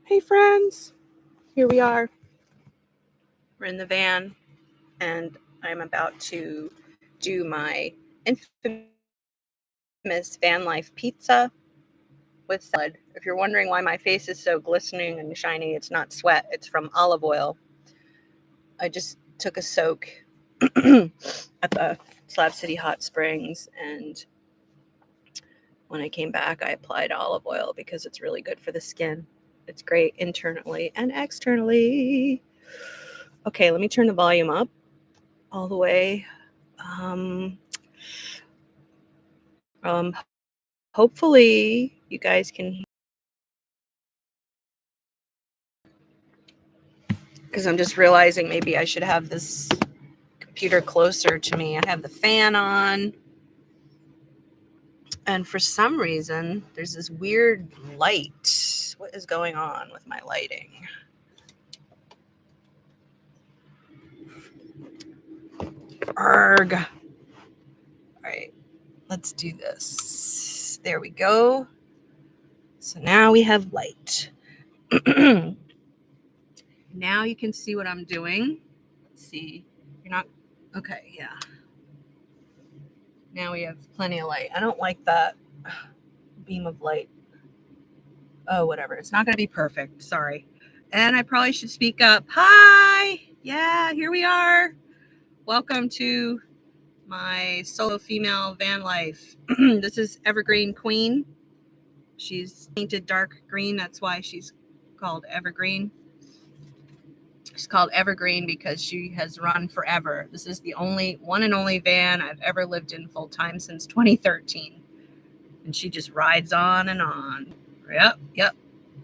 Hey friends, here we are. We're in the van and I'm about to do my infamous Vanlife pizza with salad. If you're wondering why my face is so glistening and shiny, it's not sweat, it's from olive oil. I just took a soak at the Slab City hot springs, and when I came back I applied olive oil because it's really good for the skin. It's great internally and externally. Okay, let me turn the volume up all the way. Hopefully you guys can hear, because I'm just realizing maybe I should have this computer closer to me. I have the fan on, and for some reason there's this weird light. What is going on with my lighting? Arg. All right, let's do this. There we go. So now we have light. Now you can see what I'm doing. Let's see. You're not okay. Yeah. Now we have plenty of light. I don't like that beam of light. Oh, whatever. It's not going to be perfect. Sorry. And I probably should speak up. Hi. Yeah, here we are. Welcome to my solo female van life. This is Evergreen Queen. She's painted dark green. That's why she's called Evergreen. She's called Evergreen because she has run forever. This is the one and only van I've ever lived in full time since 2013. And she just rides on and on. Yep.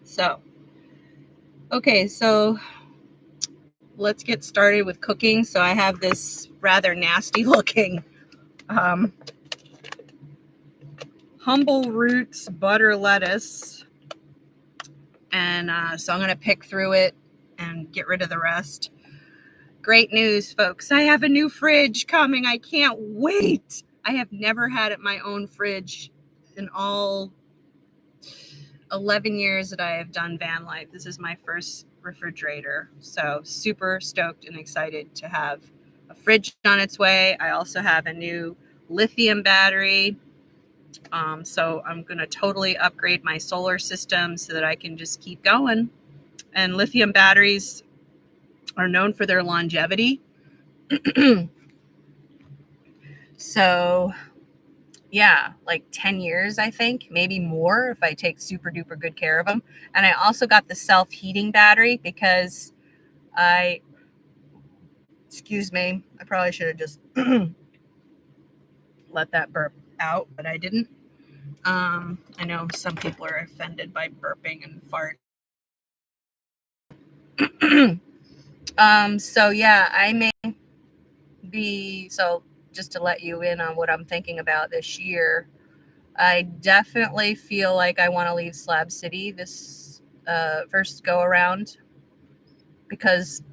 So, okay, so let's get started with cooking. So I have this rather nasty looking Humble Roots butter lettuce. And so I'm going to pick through it and get rid of the rest. Great news, folks. I have a new fridge coming. I can't wait. I have never had my own fridge in all 11 years that I have done van life. This is my first refrigerator. So super stoked and excited to have a fridge on its way. I also have a new lithium battery. So I'm going to totally upgrade my solar system so that I can just keep going. And lithium batteries are known for their longevity. So yeah, like 10 years, I think, maybe more if I take super duper good care of them. And I also got the self-heating battery because excuse me, I probably should have just let that burp out, but I didn't. I know some people are offended by burping and fart. So yeah, I may be, so just to let you in on what I'm thinking about this year, I definitely feel like I want to leave Slab City this first go around, because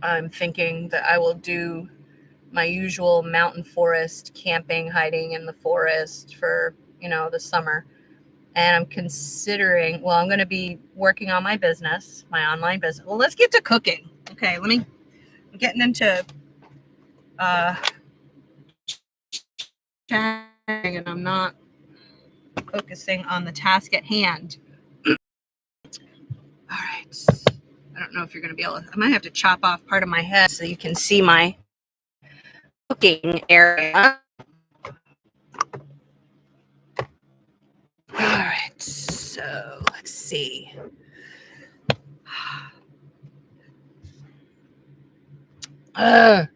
I'm thinking that I will do my usual mountain forest camping, hiding in the forest for, the summer. And I'm considering, I'm going to be working on my business, my online business. Well, let's get to cooking. Okay, I'm getting into chatting, and I'm not focusing on the task at hand. All right. I don't know if you're going to be able to, I might have to chop off part of my head so you can see my cooking area. All right. So let's see. All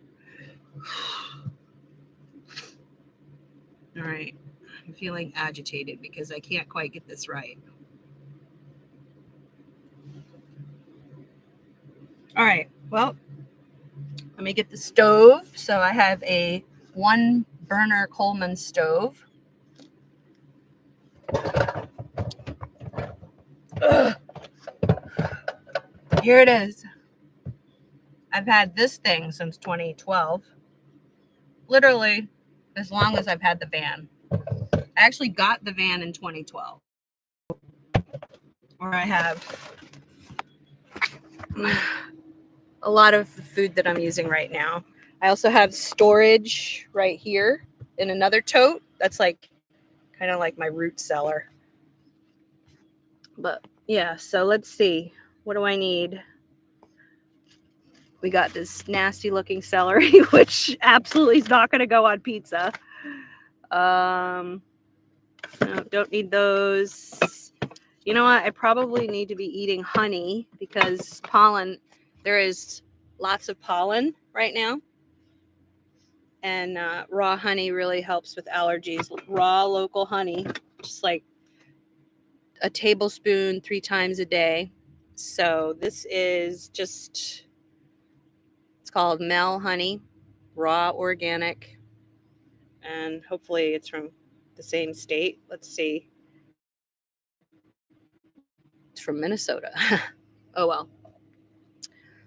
right. I'm feeling agitated because I can't quite get this right. All right. Well, let me get the stove. So I have a 1-burner Coleman stove. Ugh. Here it is. I've had this thing since 2012. Literally as long as I've had the van. I actually got the van in 2012. where I have a lot of the food that I'm using right now. I also have storage right here in another tote. That's like kind of like my root cellar. But yeah, so let's see. What do I need? We got this nasty looking celery, which absolutely is not going to go on pizza. No, don't need those. You know what? I probably need to be eating honey because pollen, there is lots of pollen right now. And raw honey really helps with allergies. Raw local honey, just like a tablespoon 3 times a day. So this is just, it's called Mel honey, raw organic. And hopefully it's from the same state. Let's see. It's from Minnesota. Oh well.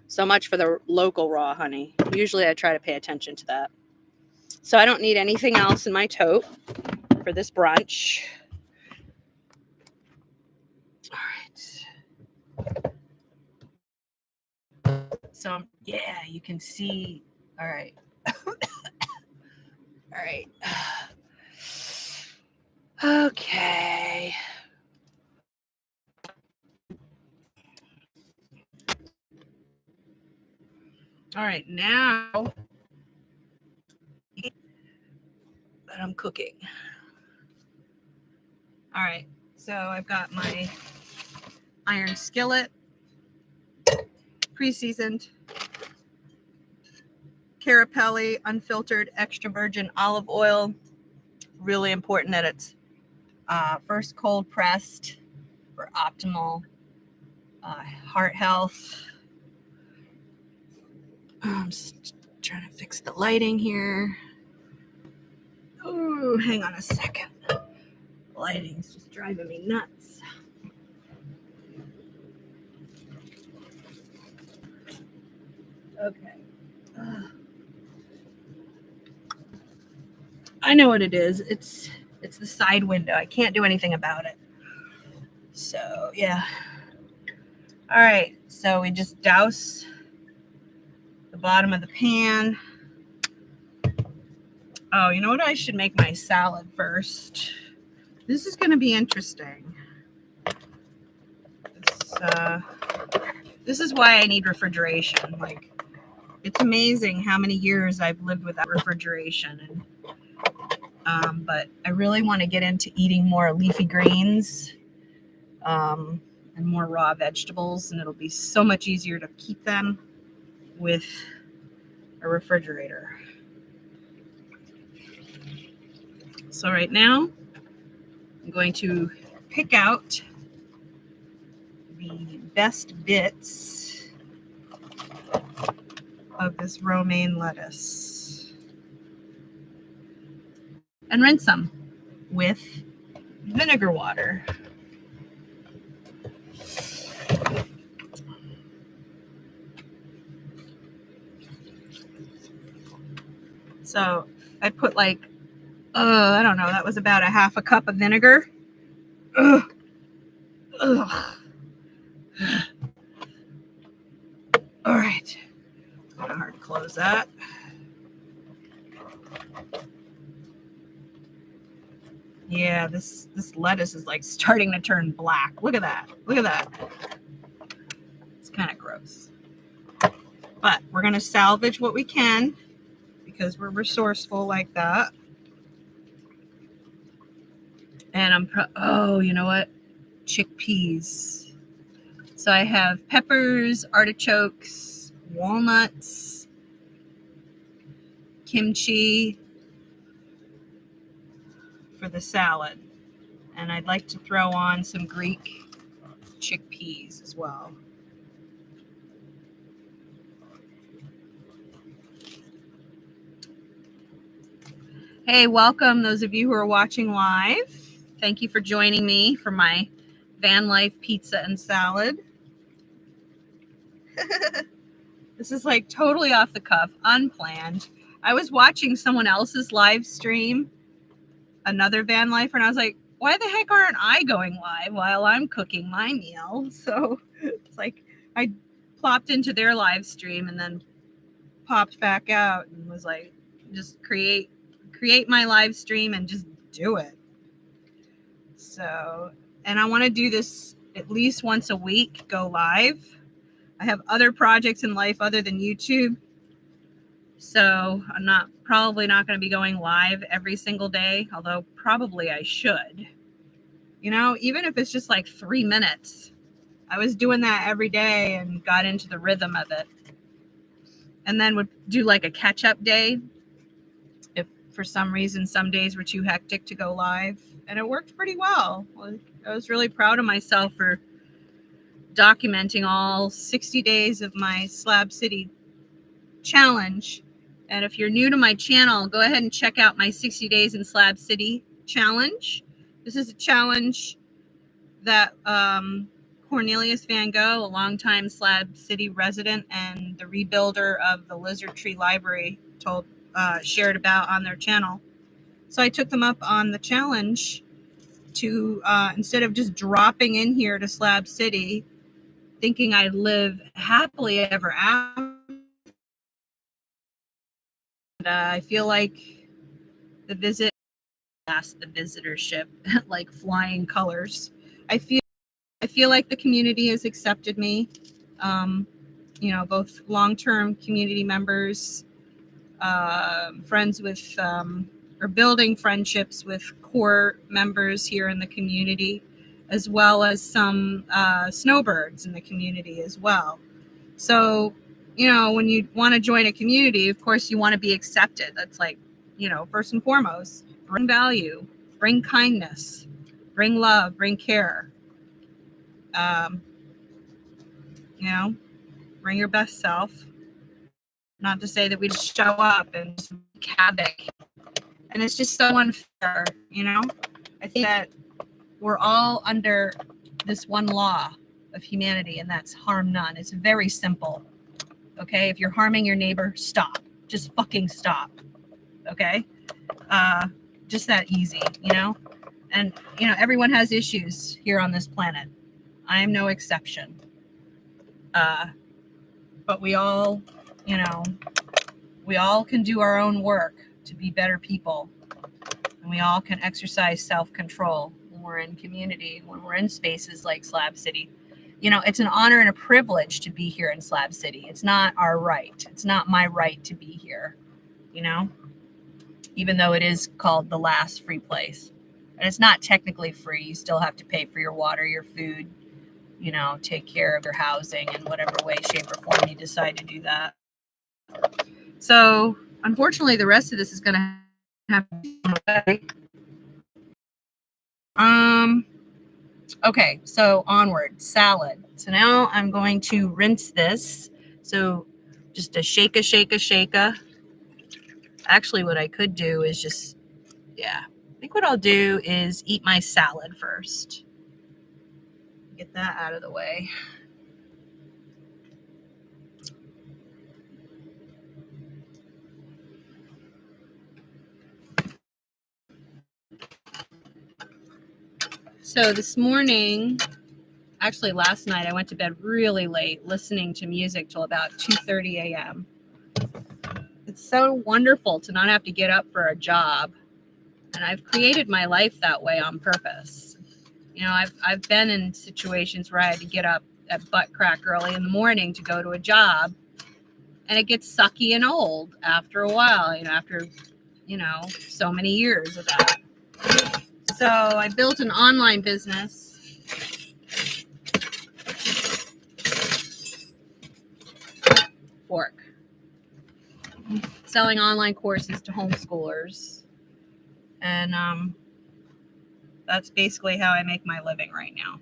So much for the local raw honey. Usually I try to pay attention to that. So I don't need anything else in my tote for this brunch. All right. So yeah, you can see. All right. All right. Okay. All right, now that I'm cooking. All right, so I've got my iron skillet, pre-seasoned, Carapelli unfiltered extra virgin olive oil. Really important that it's first cold pressed for optimal heart health. I'm just trying to fix the lighting here. Oh, hang on a second. Lighting's just driving me nuts. Okay. I know what it is. It's the side window. I can't do anything about it. So, yeah. All right. So we just douse the bottom of the pan. Oh, you know what? I should make my salad first. This is going to be interesting. This is why I need refrigeration. Like, it's amazing how many years I've lived without refrigeration. And, but I really want to get into eating more leafy greens and more raw vegetables. And it'll be so much easier to keep them with a refrigerator. So right now, I'm going to pick out the best bits of this romaine lettuce and rinse them with vinegar water. So I put like, I don't know, that was about a half a cup of vinegar. Ugh. Ugh. All right. Kind of hard to close that. Yeah, this lettuce is like starting to turn black. Look at that. Look at that. It's kind of gross. But we're going to salvage what we can because we're resourceful like that. And oh, you know what? Chickpeas. So I have peppers, artichokes, walnuts, kimchi for the salad. And I'd like to throw on some Greek chickpeas as well. Hey, welcome those of you who are watching live. Thank you for joining me for my Vanlife pizza and salad. This is like totally off the cuff, unplanned. I was watching someone else's live stream, another Vanlifer, and I was like, why the heck aren't I going live while I'm cooking my meal? So it's like I plopped into their live stream and then popped back out and was like, just create my live stream and just do it. So, and I want to do this at least once a week, go live. I have other projects in life other than YouTube. So I'm probably not going to be going live every single day, although probably I should. You know, even if it's just like 3 minutes. I was doing that every day and got into the rhythm of it. And then would do like a catch-up day if for some reason some days were too hectic to go live. And it worked pretty well. I was really proud of myself for documenting all 60 days of my Slab City challenge. And if you're new to my channel, go ahead and check out my 60 days in Slab City challenge. This is a challenge that Cornelius Van Gogh, a longtime Slab City resident and the rebuilder of the Lizard Tree Library, shared about on their channel. So I took them up on the challenge to, instead of just dropping in here to Slab City, thinking I'd live happily ever after. I feel like the visitorship like flying colors. I feel like the community has accepted me. You know, both long-term community members, friends with, or building friendships with core members here in the community, as well as some snowbirds in the community as well. So, you know, when you want to join a community, of course, you want to be accepted. That's like, you know, first and foremost, bring value, bring kindness, bring love, bring care. You know, bring your best self. Not to say that we just show up and just wreak havoc. And it's just so unfair, you know? I think that we're all under this one law of humanity, and that's harm none. It's very simple. Okay? If you're harming your neighbor, stop. Just fucking stop. Okay? Just that easy, you know? And, you know, everyone has issues here on this planet. I am no exception. But we all, you know, we all can do our own work to be better people. And we all can exercise self-control when we're in community, when we're in spaces like Slab City. You know, it's an honor and a privilege to be here in Slab City. It's not our right. It's not my right to be here, you know, even though it is called the last free place. And it's not technically free. You still have to pay for your water, your food, you know, take care of your housing in whatever way, shape, or form you decide to do that. So, unfortunately, the rest of this is going to have to be okay, so onward, salad. So now I'm going to rinse this. So just a shake. Actually, what I could do is just, I think what I'll do is eat my salad first. Get that out of the way. So this morning, actually last night, I went to bed really late listening to music till about 2:30 a.m. It's so wonderful to not have to get up for a job. And I've created my life that way on purpose. You know, I've been in situations where I had to get up at butt crack early in the morning to go to a job. And it gets sucky and old after a while, you know, after, you know, so many years of that. So I built an online business. Fork. Selling online courses to homeschoolers. And that's basically how I make my living right now.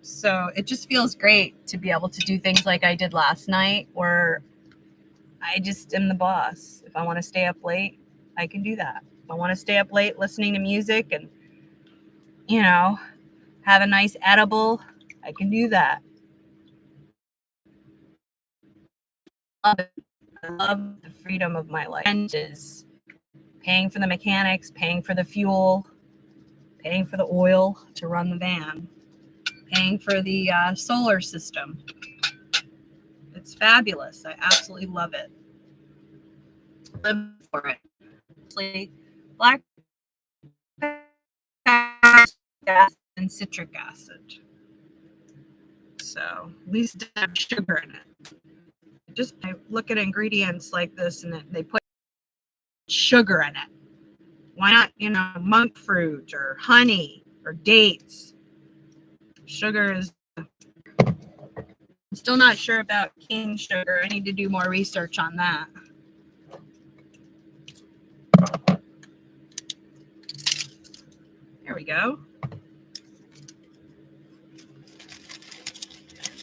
So it just feels great to be able to do things like I did last night, where I just am the boss. If I want to stay up late, I can do that. If I want to stay up late listening to music and, you know, have a nice edible, I can do that. I love the freedom of my life. And is paying for the mechanics, paying for the fuel, paying for the oil to run the van, paying for the solar system. It's fabulous. I absolutely love it. Live for it. Black acid and citric acid. So at least it doesn't have sugar in it. Just I look at ingredients like this and they put sugar in it. Why not, you know, monk fruit or honey or dates? Sugar is, I'm still not sure about cane sugar. I need to do more research on that. There we go.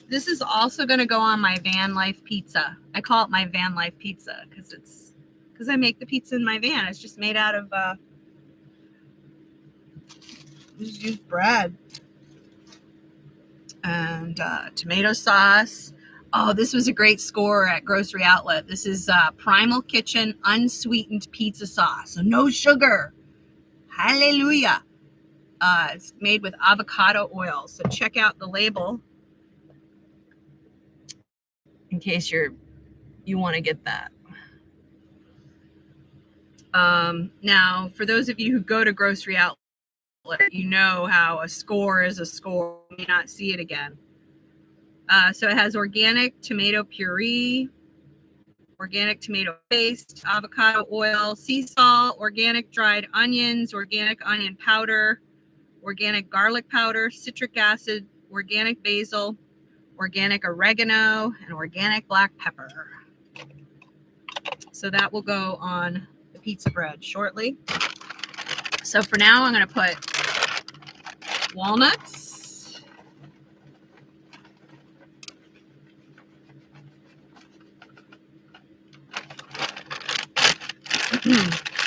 This is also going to go on my Vanlife pizza. I call it my Vanlife pizza because I make the pizza in my van. It's just made out of just use bread and tomato sauce. Oh, this was a great score at Grocery Outlet. This is Primal Kitchen unsweetened pizza sauce, so no sugar. Hallelujah. It's made with avocado oil. So check out the label in case you want to get that. Now, for those of you who go to Grocery Outlet, you know how a score is a score. You may not see it again. So it has organic tomato puree, organic tomato paste, avocado oil, sea salt, organic dried onions, organic onion powder, organic garlic powder, citric acid, organic basil, organic oregano, and organic black pepper. So that will go on the pizza bread shortly. So for now, I'm going to put walnuts,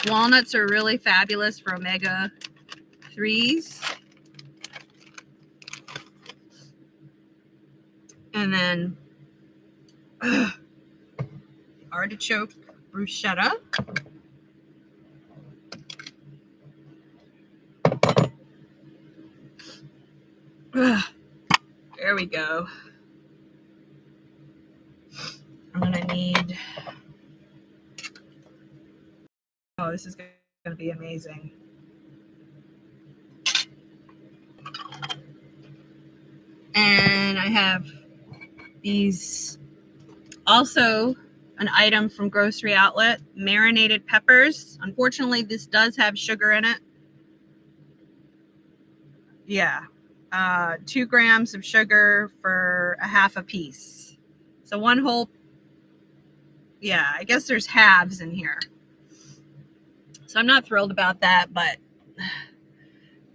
walnuts are really fabulous for omega-3s. And then artichoke bruschetta. There we go. I'm gonna need, oh, this is gonna be amazing. And I have these, also an item from Grocery Outlet, marinated peppers. Unfortunately, this does have sugar in it. Yeah, 2 grams of sugar for a half a piece. So one whole, yeah, I guess there's halves in here. So I'm not thrilled about that, but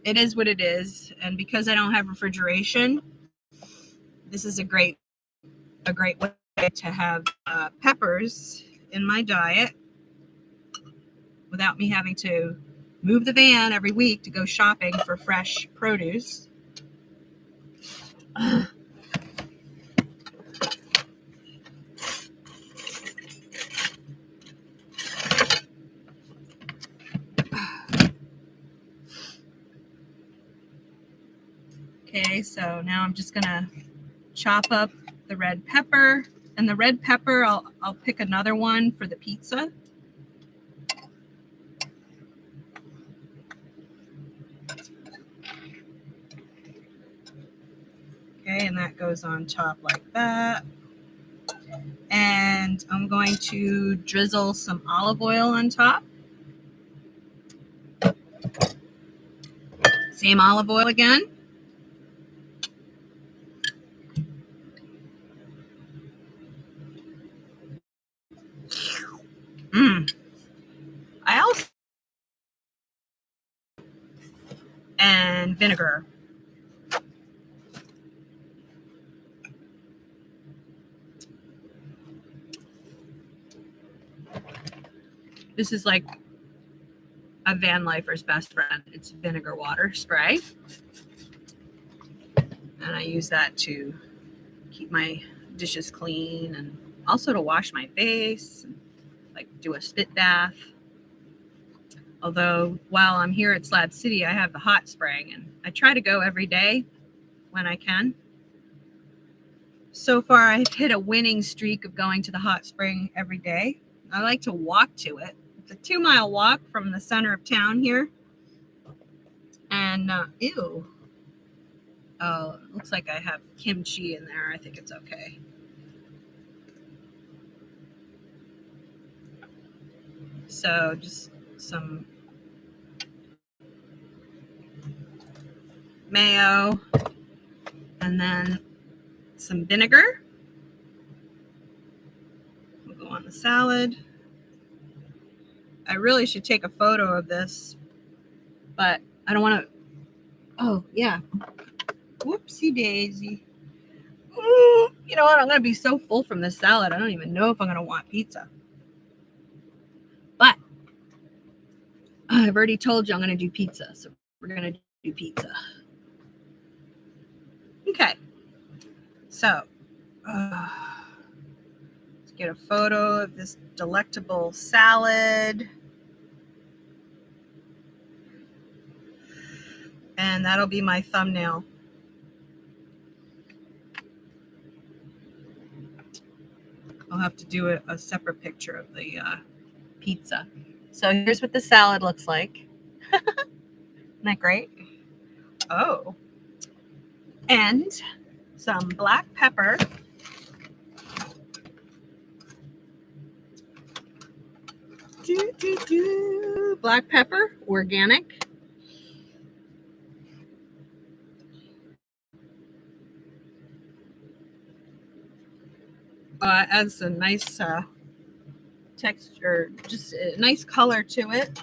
it is what it is. And because I don't have refrigeration, this is a great way to have peppers in my diet without me having to move the van every week to go shopping for fresh produce. Okay, so now I'm just gonna chop up the red pepper, and the red pepper, I'll pick another one for the pizza. Okay, and that goes on top like that. And I'm going to drizzle some olive oil on top. Same olive oil again. I also, and vinegar. This is like a van lifer's best friend. It's vinegar water spray. And I use that to keep my dishes clean and also to wash my face, and like do a spit bath. Although while I'm here at Slab City, I have the hot spring, and I try to go every day when I can. So far, I've hit a winning streak of going to the hot spring every day. I like to walk to it. It's a 2-mile walk from the center of town here. And, ew. Oh, it looks like I have kimchi in there. I think it's okay. So just some mayo and then some vinegar. We'll go on the salad. I really should take a photo of this, but I don't want to. Oh, yeah. Whoopsie daisy. Ooh, you know what? I'm going to be so full from this salad. I don't even know if I'm going to want pizza. But I've already told you I'm going to do pizza. So we're going to do pizza. Okay. So let's get a photo of this delectable salad. And that'll be my thumbnail. I'll have to do a separate picture of the pizza. So here's what the salad looks like. Isn't that great? Oh. And some black pepper. Black pepper, organic. Adds a nice texture, just a nice color to it.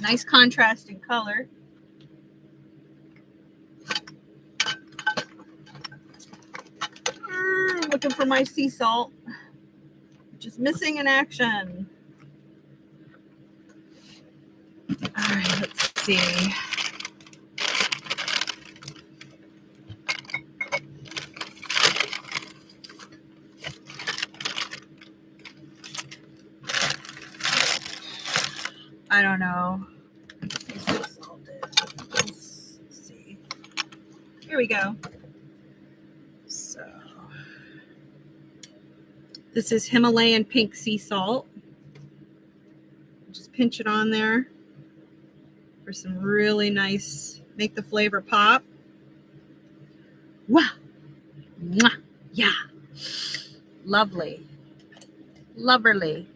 Nice contrasting color. Looking for my sea salt, which is missing in action. All right, let's see. I don't know. Let's see. Here we go. So this is Himalayan pink sea salt. Just pinch it on there for some really nice, make the flavor pop. Wow. Mwah. Yeah. Lovely. Loverly.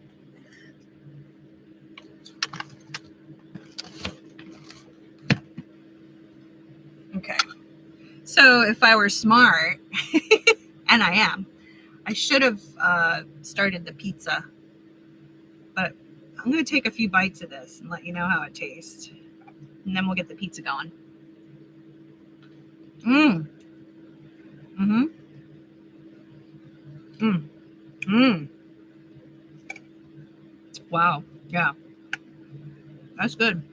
Okay. So if I were smart, and I am, I should have started the pizza. But I'm going to take a few bites of this and let you know how it tastes. And then we'll get the pizza going. Mmm. Mm-hmm. Mmm. Mmm. Wow. Yeah. That's good.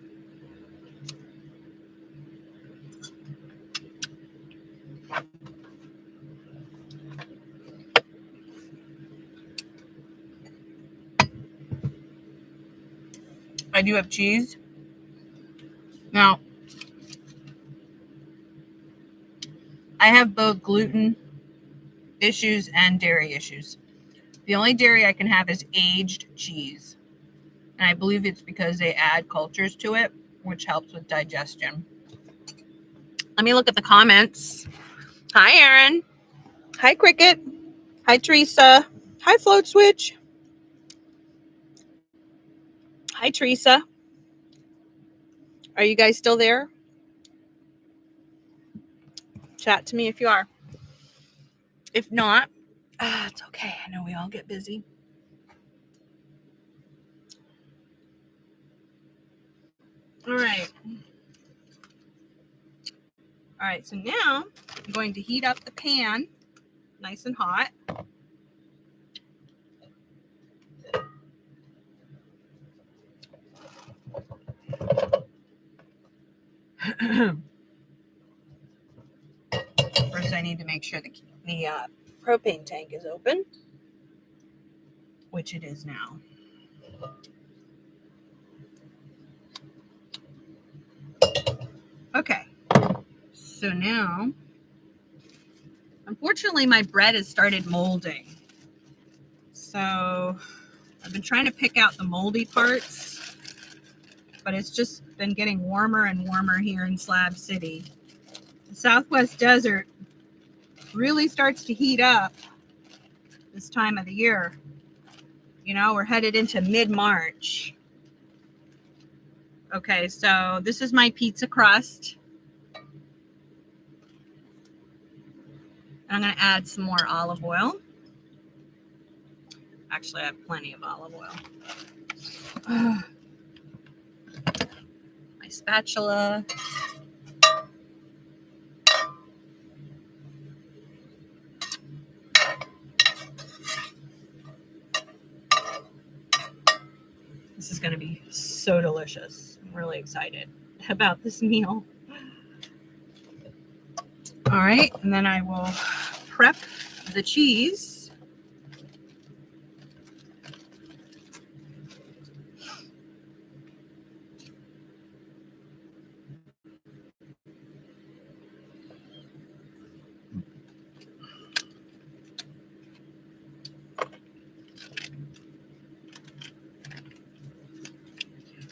I do have cheese. Now, I have both gluten issues and dairy issues. The only dairy I can have is aged cheese. And I believe it's because they add cultures to it, which helps with digestion. Let me look at the comments. Hi, Aaron. Hi, Cricket. Hi, Teresa. Hi, Float Switch. Hi, Teresa. Are you guys still there? Chat to me if you are. If not, it's okay. I know we all get busy. All right. All right, so now I'm going to heat up the pan nice and hot. First, I need to make sure the propane tank is open, which it is now. Okay. So now, unfortunately, my bread has started molding. So I've been trying to pick out the moldy parts, but it's just been getting warmer and warmer here in Slab City. The Southwest Desert really starts to heat up this time of the year. You know, we're headed into mid-March. Okay, so this is my pizza crust. I'm going to add some more olive oil. Actually, I have plenty of olive oil. My spatula. This is going to be so delicious. I'm really excited about this meal. All right, and then I will prep the cheese.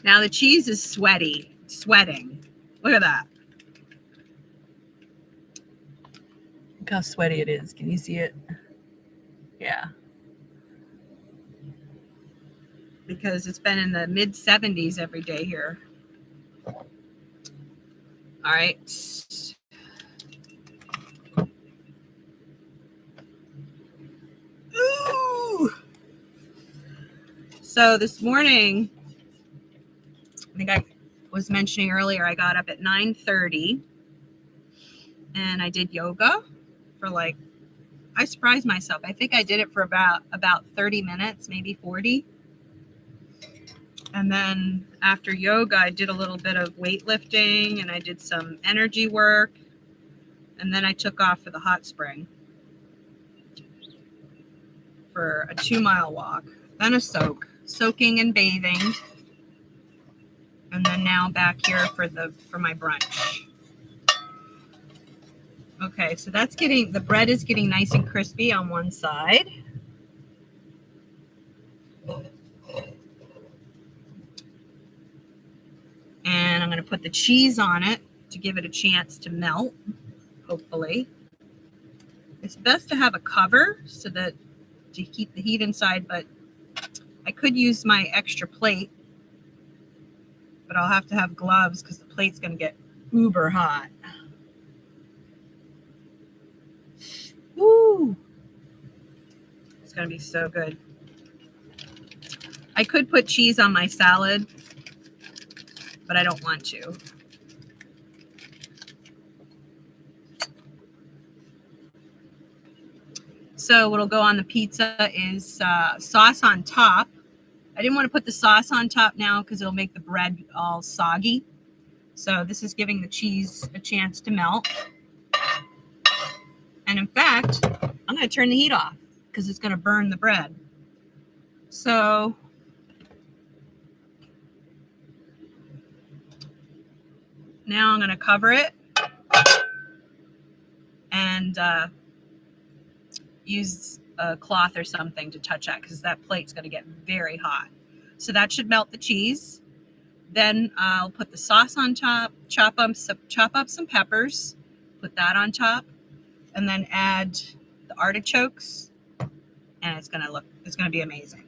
Now the cheese is sweating. Look at that. Look how sweaty it is. Can you see it? Yeah. Because it's been in the mid 70s every day here. All right. Ooh. So this morning, I think I was mentioning earlier, I got up at 9:30 and I did yoga for like, I surprised myself. I think I did it for about 30 minutes, maybe 40. And then after yoga, I did a little bit of weightlifting and I did some energy work. And then I took off for the hot spring for a 2-mile walk, then a soaking and bathing. And then now back here for my brunch. Okay, so that's the bread is getting nice and crispy on one side. And I'm going to put the cheese on it to give it a chance to melt, hopefully. It's best to have a cover so that to keep the heat inside, but I could use my extra plate, but I'll have to have gloves because the plate's going to get uber hot. Woo! It's going to be so good. I could put cheese on my salad, but I don't want to. So what'll go on the pizza is sauce on top. I didn't want to put the sauce on top now because it'll make the bread all soggy. So this is giving the cheese a chance to melt. And in fact, I'm going to turn the heat off because it's going to burn the bread. So now I'm going to cover it and use a cloth or something to touch that because that plate's going to get very hot. So that should melt the cheese. Then I'll put the sauce on top, chop up some peppers, put that on top, and then add the artichokes, and it's going to be amazing.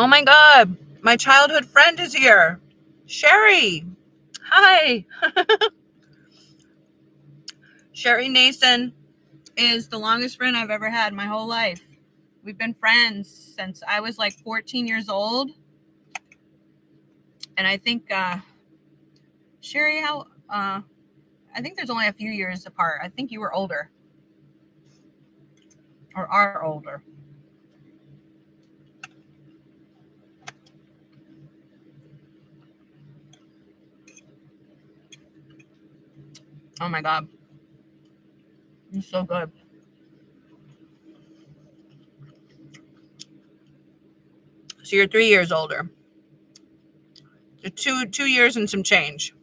Oh my God. My childhood friend is here. Sherry. Hi. Sherry Nason is the longest friend I've ever had in my whole life. We've been friends since I was like 14 years old. And I think, Sherry, I think there's only a few years apart. I think you were older. Or are older. Oh my God. It's so good. So you're 3 years older. You're 2 years and some change.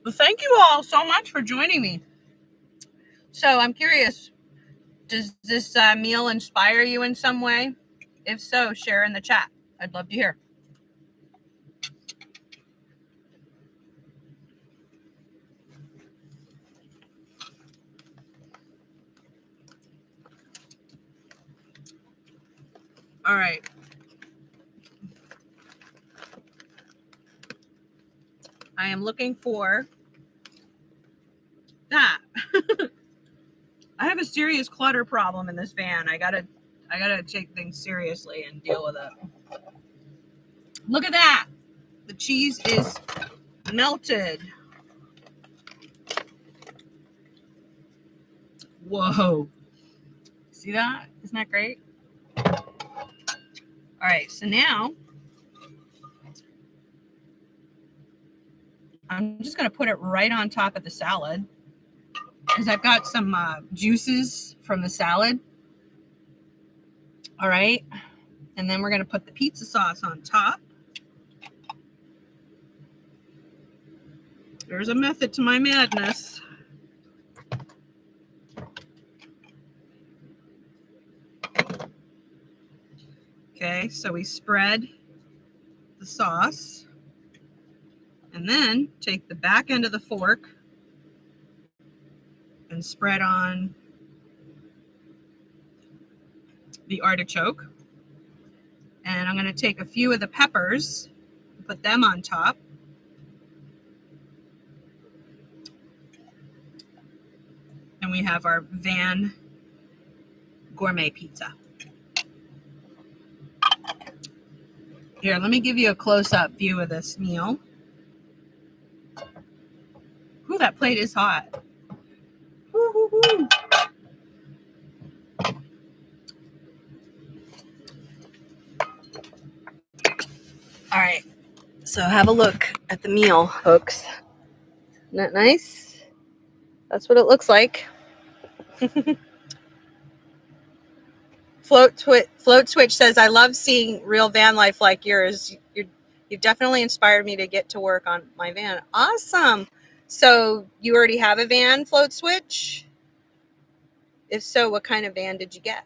Well, thank you all so much for joining me. So I'm curious, does this meal inspire you in some way? If so, share in the chat. I'd love to hear. All right. I am looking for that. I have a serious clutter problem in this van. I gotta take things seriously and deal with it. Look at that. The cheese is melted. Whoa. See that? Isn't that great? All right, so now I'm just gonna put it right on top of the salad because I've got some juices from the salad. All right, and then we're gonna put the pizza sauce on top. There's a method to my madness. Okay, so we spread the sauce and then take the back end of the fork and spread on the artichoke. And I'm going to take a few of the peppers, put them on top. And we have our van gourmet pizza. Here, let me give you a close-up view of this meal. Ooh, that plate is hot. Woo-hoo-hoo. All right, so have a look at the meal, folks. Isn't that nice? That's what it looks like. Float Switch says, I love seeing real van life like yours. You've definitely inspired me to get to work on my van. Awesome. So you already have a van, Float Switch? If so, what kind of van did you get?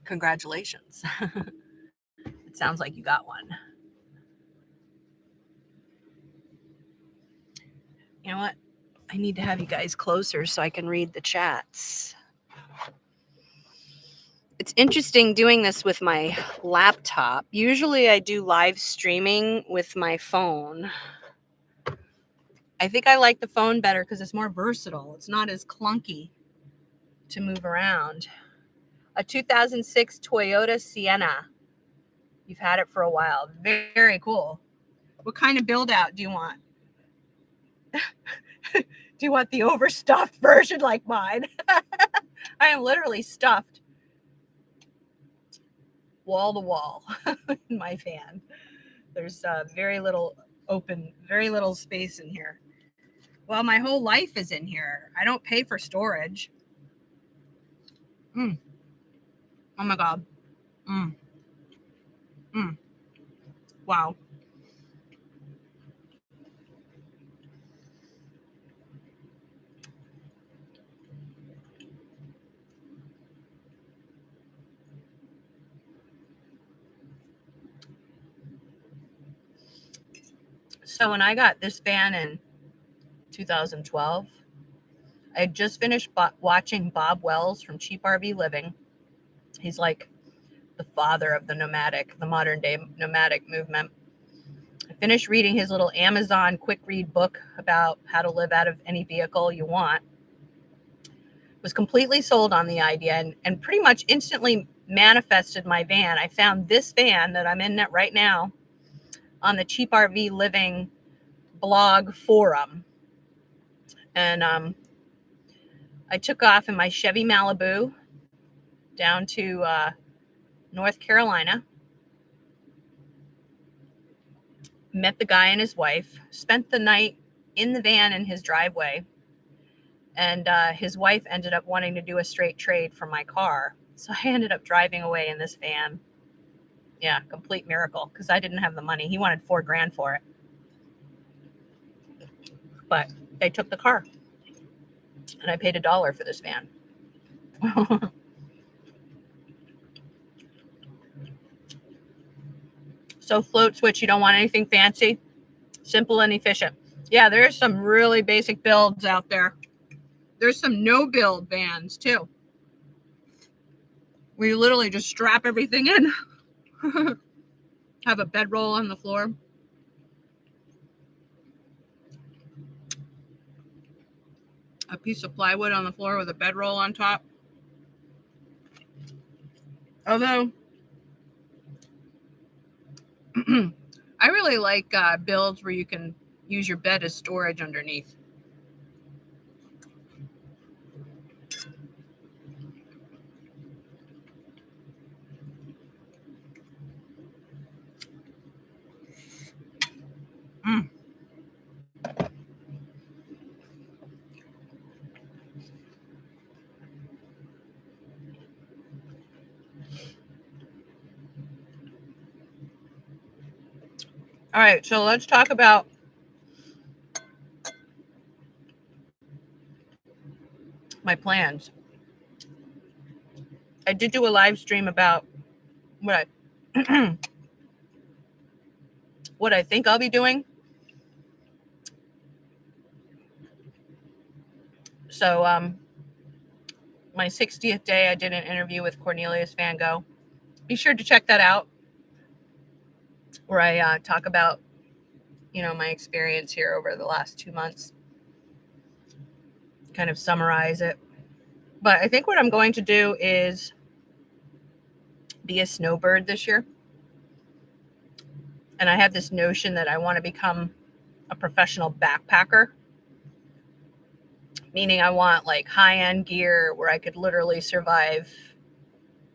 Congratulations. It sounds like you got one. You know what? I need to have you guys closer so I can read the chats. It's interesting doing this with my laptop. Usually I do live streaming with my phone. I think I like the phone better because it's more versatile. It's not as clunky to move around. A 2006 Toyota Sienna. You've had it for a while. Very, very cool. What kind of build out do you want? Do you want the overstuffed version like mine? I am literally stuffed wall to wall in my van. There's very little space in here. Well, my whole life is in here. I don't pay for storage. Oh my God. Wow. So when I got this van in 2012, I had just finished watching Bob Wells from Cheap RV Living. He's like the father of the modern day nomadic movement. I finished reading his little Amazon quick read book about how to live out of any vehicle you want. Was completely sold on the idea and pretty much instantly manifested my van. I found this van that I'm in right now on the Cheap RV Living blog forum. And I took off in my Chevy Malibu down to North Carolina. met the guy and his wife, spent the night in the van in his driveway, and his wife ended up wanting to do a straight trade for my car. So I ended up driving away in this van. Yeah, complete miracle, because I didn't have the money. He wanted $4,000 for it. But they took the car, and I paid $1 for this van. So float switch, you don't want anything fancy, simple and efficient. Yeah, there's some really basic builds out there. There's some no build vans too. Where you literally just strap everything in. Have a bedroll on the floor. A piece of plywood on the floor with a bedroll on top. Although, I really like builds where you can use your bed as storage underneath. All right, so let's talk about my plans. I did do a live stream about what I think I'll be doing. So my 60th day, I did an interview with Cornelius Van Gogh. Be sure to check that out, where I talk about, my experience here over the last 2 months. Kind of summarize it. But I think what I'm going to do is be a snowbird this year. And I have this notion that I want to become a professional backpacker. Meaning I want like high-end gear where I could literally survive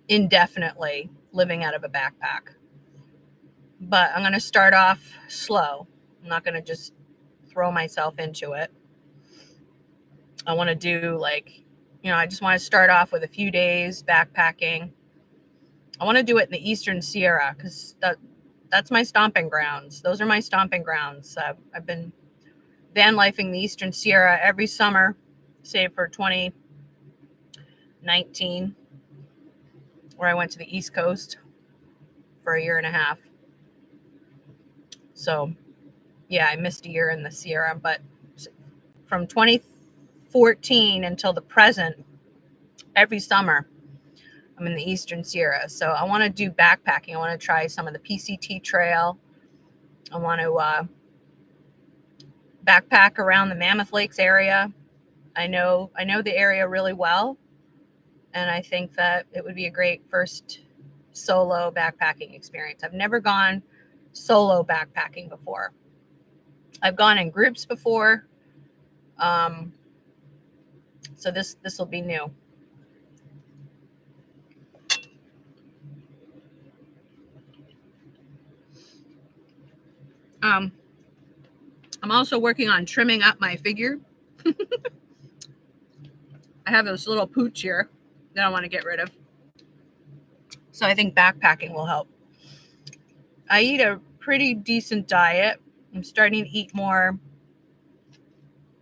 indefinitely living out of a backpack. But I'm going to start off slow. I'm not going to just throw myself into it. I want to do I just want to start off with a few days backpacking. I want to do it in the Eastern Sierra because that's my stomping grounds. Those are my stomping grounds. I've been van lifing the Eastern Sierra every summer, save for 2019, where I went to the East Coast for 1.5 years. So, yeah, I missed a year in the Sierra, but from 2014 until the present, every summer, I'm in the Eastern Sierra. So I want to do backpacking. I want to try some of the PCT trail. I want to backpack around the Mammoth Lakes area. I know the area really well, and I think that it would be a great first solo backpacking experience. I've never gone solo backpacking before. I've gone in groups before, so this will be new. I'm also working on trimming up my figure. I have this little pooch here that I want to get rid of. So I think backpacking will help. I eat a pretty decent diet. I'm starting to eat more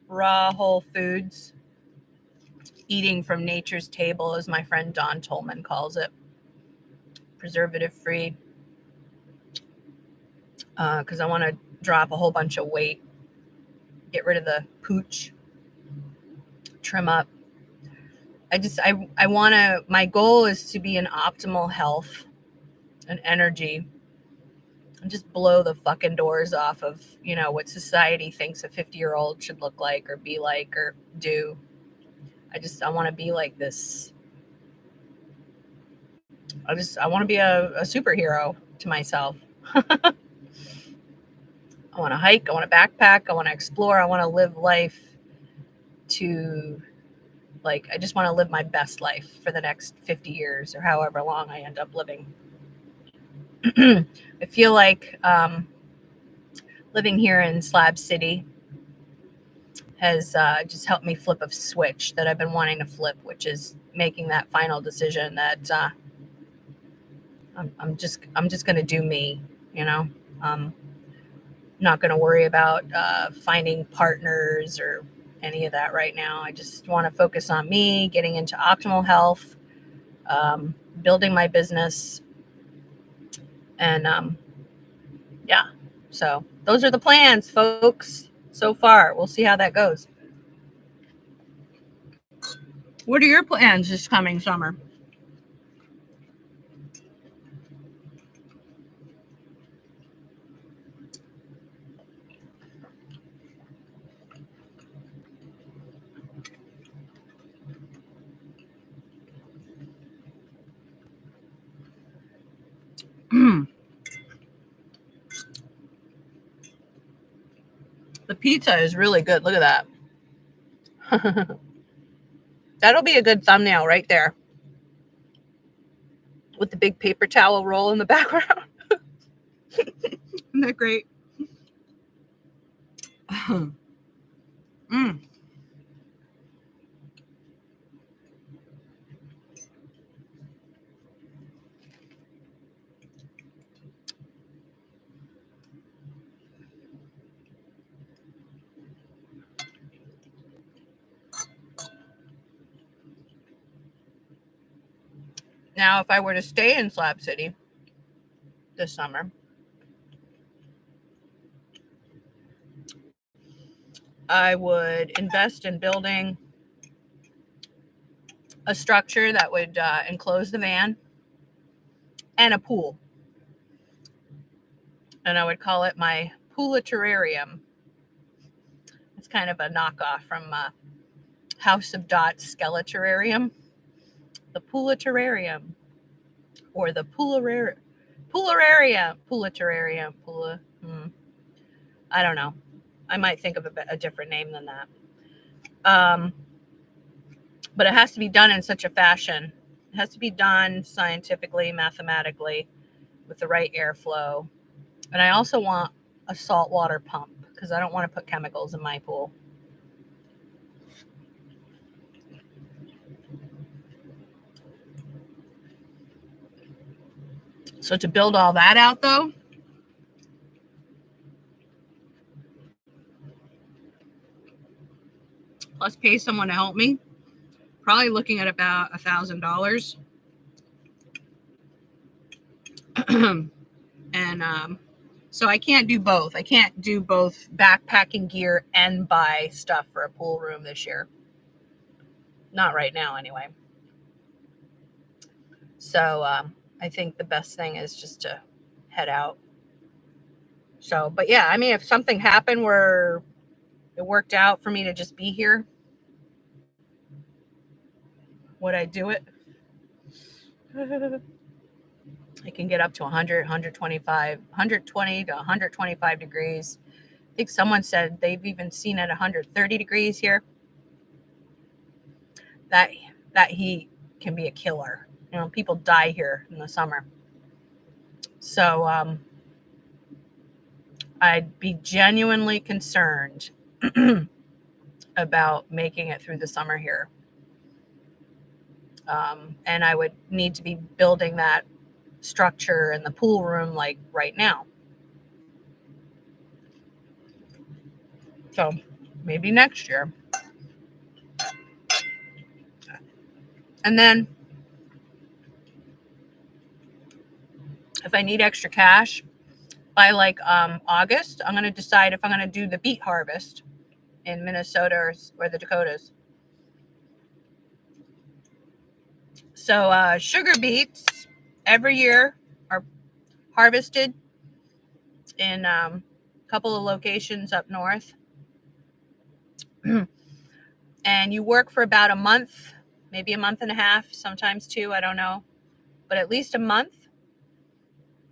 raw whole foods. Eating from nature's table, as my friend Don Tolman calls it. Preservative free. Because I want to drop a whole bunch of weight. Get rid of the pooch. Trim up. I want to, my goal is to be in optimal health and energy and just blow the fucking doors off of, what society thinks a 50-year-old should look like or be like or do. I want to be like this. I want to be a superhero to myself. I want to hike. I want to backpack. I want to explore. I want to live life I just want to live my best life for the next 50 years or however long I end up living. I feel like living here in Slab City has just helped me flip a switch that I've been wanting to flip, which is making that final decision that I'm just going to do me, you know. Not going to worry about finding partners or any of that right now. I just want to focus on me, getting into optimal health, building my business, and yeah. So those are the plans, folks, so far. We'll see how that goes. What are your plans this coming summer? The pizza is really good. Look at that. That'll be a good thumbnail right there with the big paper towel roll in the background. Isn't that great? Mm. Now, if I were to stay in Slab City this summer, I would invest in building a structure that would enclose the van and a pool. And I would call it my pool-terrarium. It's kind of a knockoff from 𝐲𝐡𝐚𝐧𝐬𝐢𝐝𝐿, the pool-terrarium, or the poolarium. I don't know. I might think of a different name than that. But it has to be done in such a fashion. It has to be done scientifically, mathematically, with the right airflow. And I also want a saltwater pump because I don't want to put chemicals in my pool. So to build all that out, though, plus pay someone to help me, probably looking at about $1,000. And so I can't do both. I can't do both backpacking gear and buy stuff for a pool room this year. Not right now, anyway. So I think the best thing is just to head out. So, but yeah, I mean, if something happened where it worked out for me to just be here, would I do it? It can get up to 100, 125, 120 to 125 degrees. I think someone said they've even seen it 130 degrees here. That heat can be a killer. You know, people die here in the summer. So I'd be genuinely concerned about making it through the summer here. And I would need to be building that structure in the pool room like right now. So maybe next year. And then if I need extra cash by like August, I'm going to decide if I'm going to do the beet harvest in Minnesota or the Dakotas. So sugar beets every year are harvested in a couple of locations up north. And you work for about a month, maybe a month and a half, sometimes two, I don't know, but at least a month.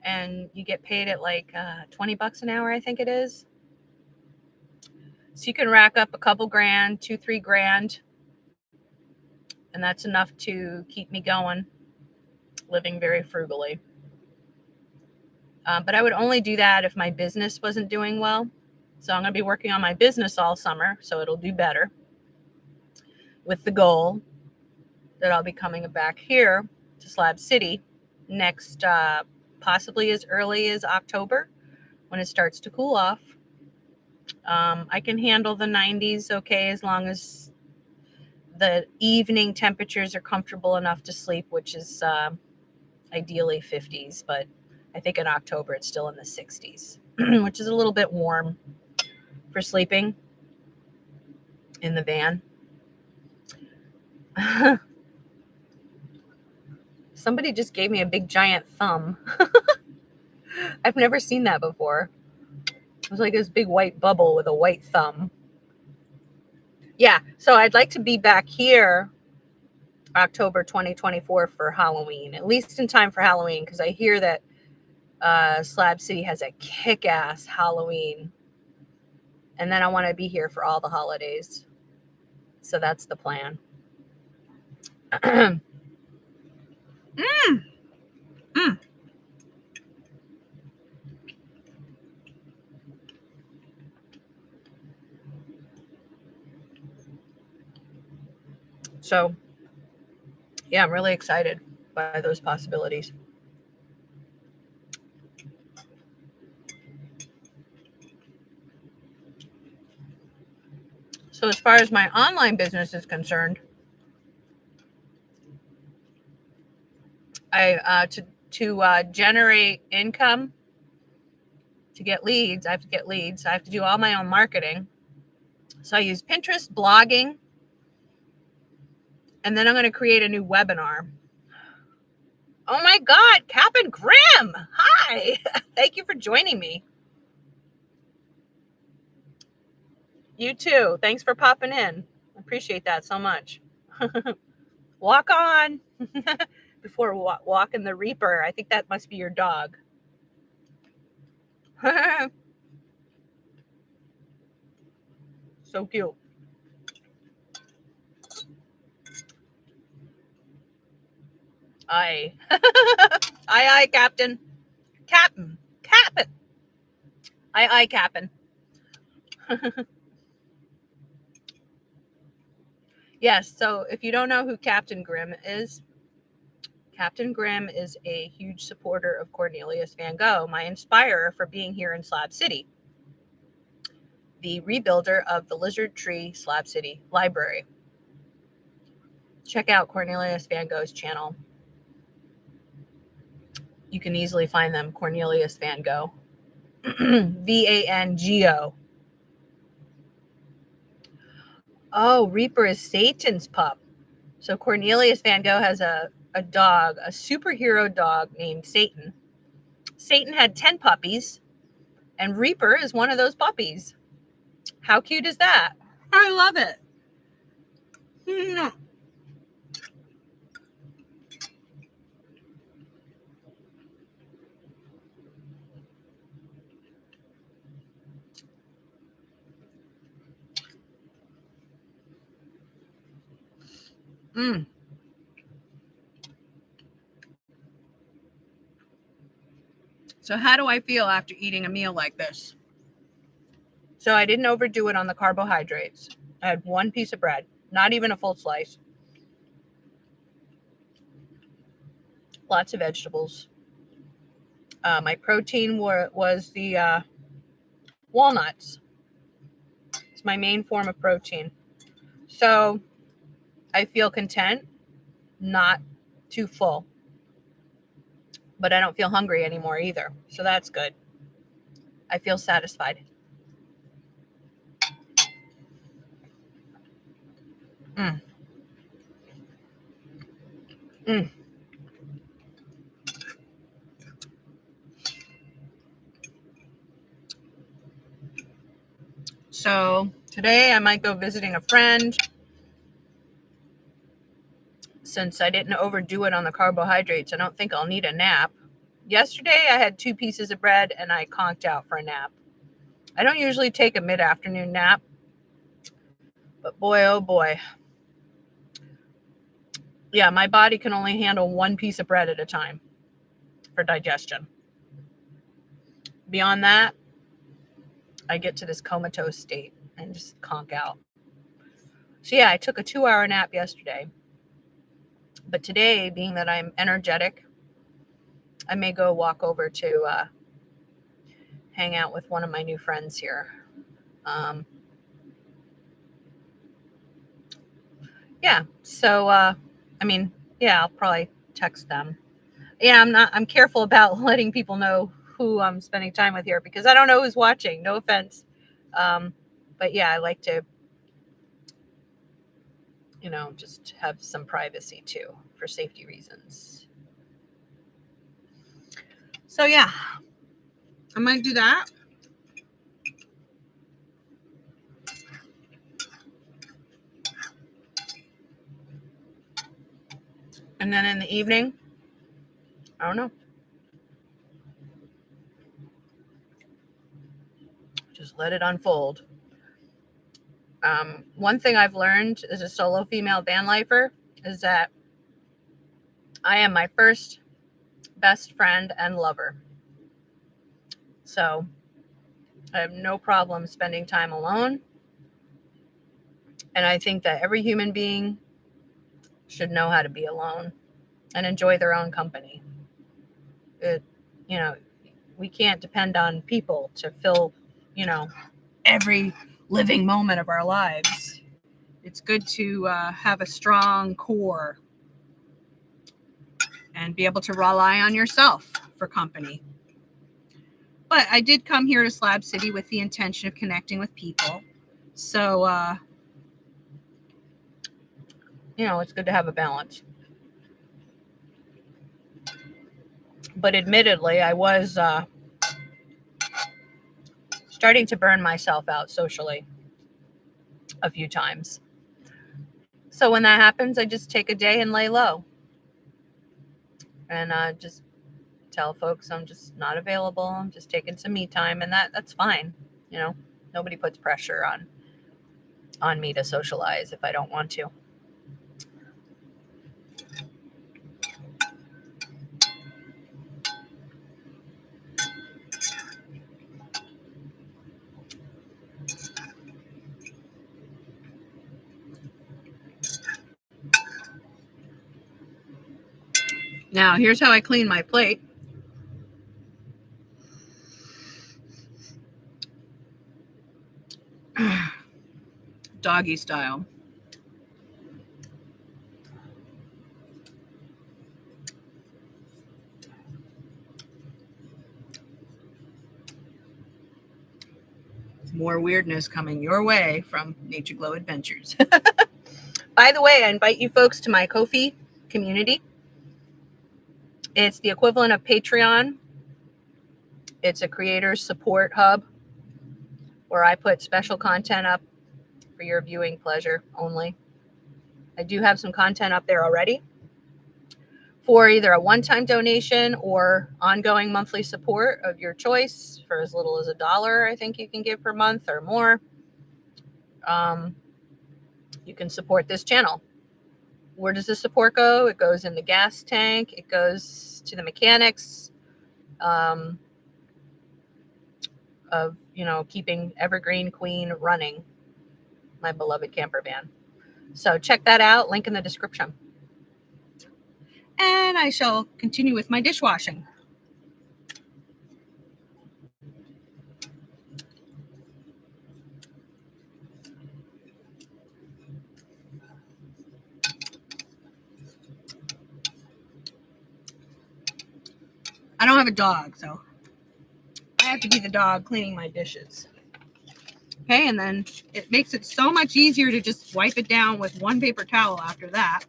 And you get paid at like $20 an hour, I think it is. So you can rack up a couple grand, $2-3 grand. And that's enough to keep me going, living very frugally. But I would only do that if my business wasn't doing well. So I'm going to be working on my business all summer, so it'll do better, with the goal that I'll be coming back here to Slab City next, possibly as early as October, when it starts to cool off. I can handle the 90s okay, as long as the evening temperatures are comfortable enough to sleep, which is ideally 50s, but I think in October it's still in the 60s, which is a little bit warm for sleeping in the van. Somebody just gave me a big giant thumb. I've never seen that before. It was like this big white bubble with a white thumb. Yeah, so I'd like to be back here October 2024 for Halloween, at least in time for Halloween, because I hear that Slab City has a kick-ass Halloween. And then I want to be here for all the holidays. So that's the plan. So, yeah, I'm really excited by those possibilities. So as far as my online business is concerned, to generate income, to get leads, I have to get leads. I have to do all my own marketing. So I use Pinterest, blogging, and then I'm going to create a new webinar. Oh my God, Captain Grimm. Hi. Thank you for joining me. You too. Thanks for popping in. I appreciate that so much. Walk on. Before walking the Reaper. I think that must be your dog. So cute. Aye. Aye, Captain. Captain. Aye, Captain. Yes, so if you don't know who Captain Grimm is a huge supporter of Cornelius Van Gogh, my inspirer for being here in Slab City, the rebuilder of the Lizard Tree Slab City Library. Check out Cornelius Van Gogh's channel. You can easily find them, Cornelius Van Gogh. VANGO. Oh, Reaper is Satan's pup. So Cornelius Van Gogh has a dog, a superhero dog named Satan. Satan had 10 puppies, and Reaper is one of those puppies. How cute is that? I love it. So how do I feel after eating a meal like this? So I didn't overdo it on the carbohydrates. I had one piece of bread, not even a full slice. Lots of vegetables. My protein was the walnuts. It's my main form of protein. So I feel content, not too full. But I don't feel hungry anymore either. So that's good. I feel satisfied. So today I might go visiting a friend, since I didn't overdo it on the carbohydrates. I don't think I'll need a nap. Yesterday I had 2 pieces of bread and I conked out for a nap. I don't usually take a mid-afternoon nap, but boy, oh boy. Yeah, my body can only handle 1 piece of bread at a time for digestion. Beyond that, I get to this comatose state and just conk out. So yeah, I took a 2-hour nap yesterday. But today, being that I'm energetic, I may go walk over to hang out with one of my new friends here. Yeah, so, I'll probably text them. Yeah, I'm careful about letting people know who I'm spending time with here because I don't know who's watching. No offense. But yeah, I like to, just have some privacy too for safety reasons. So yeah, I might do that. And then in the evening, I don't know. Just let it unfold. One thing I've learned as a solo female van lifer is that I am my first best friend and lover. So I have no problem spending time alone. And I think that every human being should know how to be alone and enjoy their own company. We can't depend on people to fill, every living moment of our lives. It's good to have a strong core and be able to rely on yourself for company. But I did come here to Slab City with the intention of connecting with people. So, it's good to have a balance. But admittedly, I was starting to burn myself out socially a few times. So when that happens, I just take a day and lay low. And just tell folks I'm just not available. I'm just taking some me time, and that's fine. Nobody puts pressure on me to socialize if I don't want to. Now, here's how I clean my plate. Doggy style. More weirdness coming your way from NatureGlo Adventures. By the way, I invite you folks to my Ko-fi community. It's the equivalent of Patreon. It's a creator's support hub where I put special content up for your viewing pleasure only. I do have some content up there already for either a one-time donation or ongoing monthly support of your choice for as little as $1, I think you can give per month or more. You can support this channel. Where does the support go? It goes in the gas tank. It goes to the mechanics of, keeping Evergreen Queen running, my beloved camper van. So check that out. Link in the description. And I shall continue with my dishwashing. I don't have a dog, so I have to be the dog cleaning my dishes. Okay, and then it makes it so much easier to just wipe it down with one paper towel after that.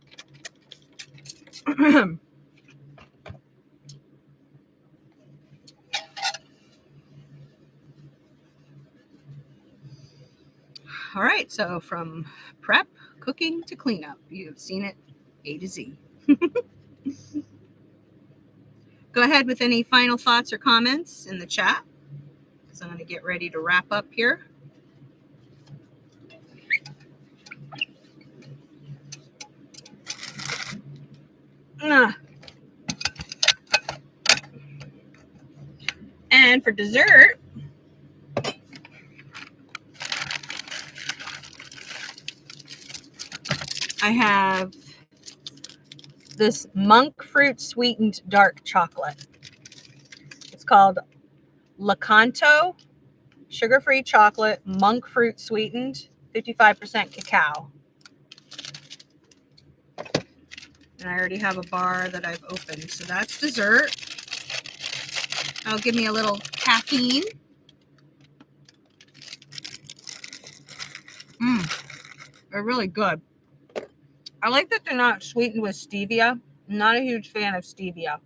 All right, so from prep, cooking to cleanup, you've seen it A to Z. Go ahead with any final thoughts or comments in the chat, because I'm going to get ready to wrap up here. And then for dessert, I have this monk fruit sweetened dark chocolate. It's called 𝐜𝐴𝐚𝐧𝐬𝐢 sugar-free chocolate, monk fruit sweetened, 55% cacao. And I already have a bar that I've opened. So that's dessert. That'll give me a little caffeine. They're really good. I like that they're not sweetened with stevia. I'm not a huge fan of stevia,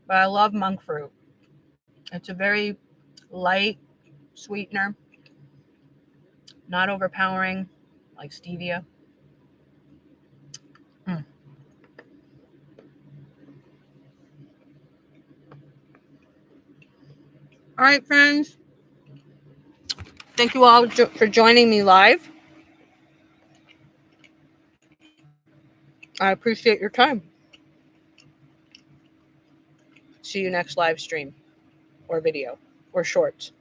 but I love monk fruit. It's a very light sweetener, not overpowering like stevia. All right, friends. Thank you all for joining me live. I appreciate your time. See you next live stream or video or shorts.